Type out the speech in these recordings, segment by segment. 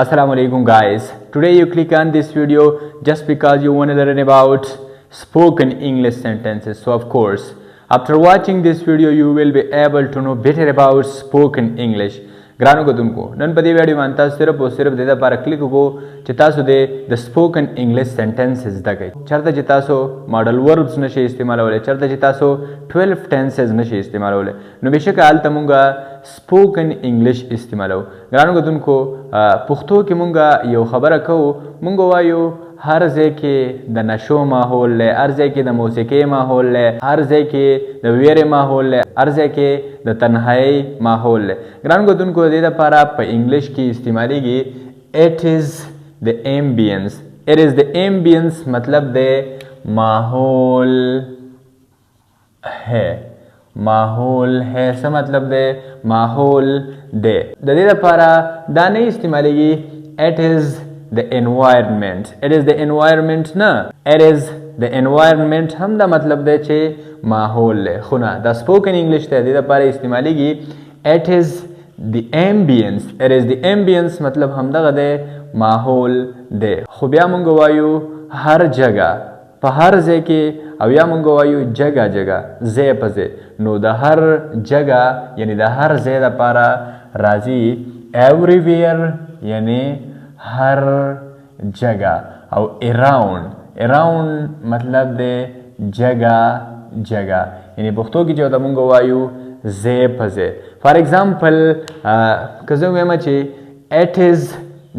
Assalamu alaikum guys. Today you click on this video just because you want to learn about spoken English sentences. So of course, after watching this video you will be able to know better about spoken English. ګرانو کتونکو نن په دې ویډیو باندې تاسو صرف او صرف د دې لپاره کلیک وکړو چې تاسو د سپوکن انګلیش سنټنسز زده کړئ. چېرته چې تاسو ماډل وربس نشئ استعمالولی، چېرته چې تاسو 12 ټینسز نشئ استعمالولی، نو بېشکه هلته مونږ سپوکن انګلیش استعمالو. ګرانو کتونکو پښتو کې مونږ یو خبره کوو، مونږ وایو هر ځای کې د نشو ماحول دی، هر ځای کې د موسیقۍ ماحول دی، هر ځای کې د ویرې ماحول دی، هر ځای کې د تنهایی ماحول دی. ګرانو کتونکو د دې لپاره په انګلیش کې استعمالیږي it is the ambience. it is the ambience مطلب دی ماحول ہے. ماحول ہے څه مطلب دی؟ ماحول دی. د دې لپاره دا نه استعمالیږي it is the environment. it is the environment نه، it is the environment هم دا مطلب دی چې ماحول دی، خو نه دا سپوکن انګلیش دی. د دې لپاره استعمالیږي it is the ambience. it is the ambience مطلب همدغه دی ماحول دی. خو بیا مونږ وایو هر جگه، په هر ځای کې، او یا مونږ وایو جگه جگه، ځای په ځای. نو د هر جگه یعنی د هر ځای لپاره راځي everywhere یعنی हर जगह. और around मतलब दे जगह जगह यानी पख्तो की जो तमुंगो वायु जे पजे. फॉर एग्जांपल कजो में मचे it is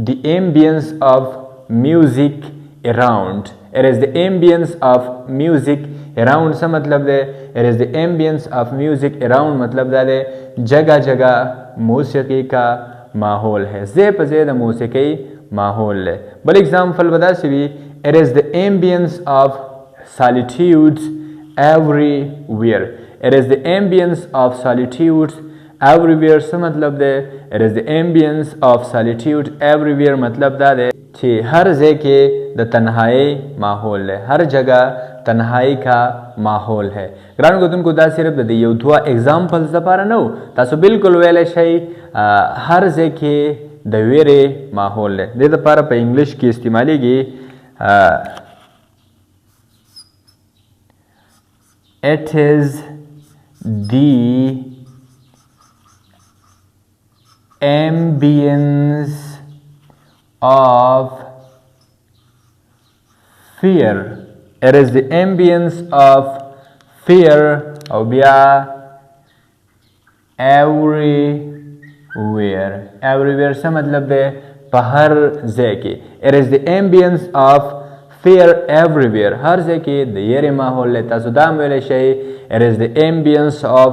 the ambience of music around. it is the ambience of music around सा मतलब दे it is the ambience of music around मतलब दे जगह जगह मौसीकी का माहौल है. जे पजे द मौसीकी माहौल है. बल एग्जाम्पल बता सी it is the ambience of solitude everywhere. it is the ambience of solitude everywhere सा मतलब दे it is the ambience of solitude everywhere मतलब दा दे چې हर ځای کې د تنهایی माहौल है، हर जगह तन्हाई का माहौल है. ګرانو کتونکو دا صرف د یو دوه اگزامپلز لپاره نه و، تاسو بالکل ویلی شئ هر ځای کې د ویرې ماحول دی. د دې لپاره په انګلیش کې استعمالیږي it is the ambience of fear. it is the ambience of fear او بیا everywhere څه مطلب دی؟ په هر ځای کې. it is the ambience of fear everywhere هر ځای کې د یېرې ماحول دی. تاسو دا هم ویلی شئ it is the ambience of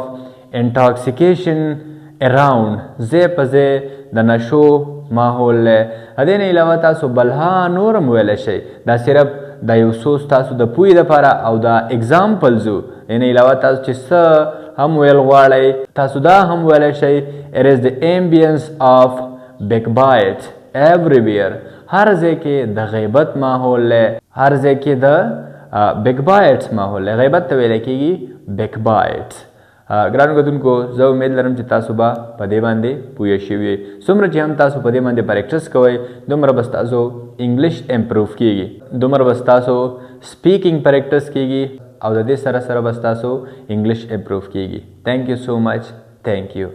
intoxication around ځای په ځای د نشو ماحول دی. د دې نه علاوه تاسو بلها نور هم ویلی شئ. دا صرف دا یو څو ستاسو د پوهې لپاره او دا اگزامپلز و. دې نه علاوه تاسو چې څه هم ویل غواړئ تاسو دا هم ویلی شئ it is the ambience of backbite everywhere هر ځای کې د غیبت ماحول دی، هر ځای کې د backbite ماحول دی. غیبت ته ویلی کېږي backbite. ګرانو کتونکو زه امید لرم چې تاسو به په دې باندې پوه شوي. څومره چې هم تاسو په دې باندې پریکټس کوئ دومره به ستاسو انګلیش امپروف کېږي، دومره به ستاسو سپیکینګ پریکټس کېږي او د دې سره سره به ستاسو انګلیش امپروف کېږي. تھینک یو سو مچ. تھینک یو.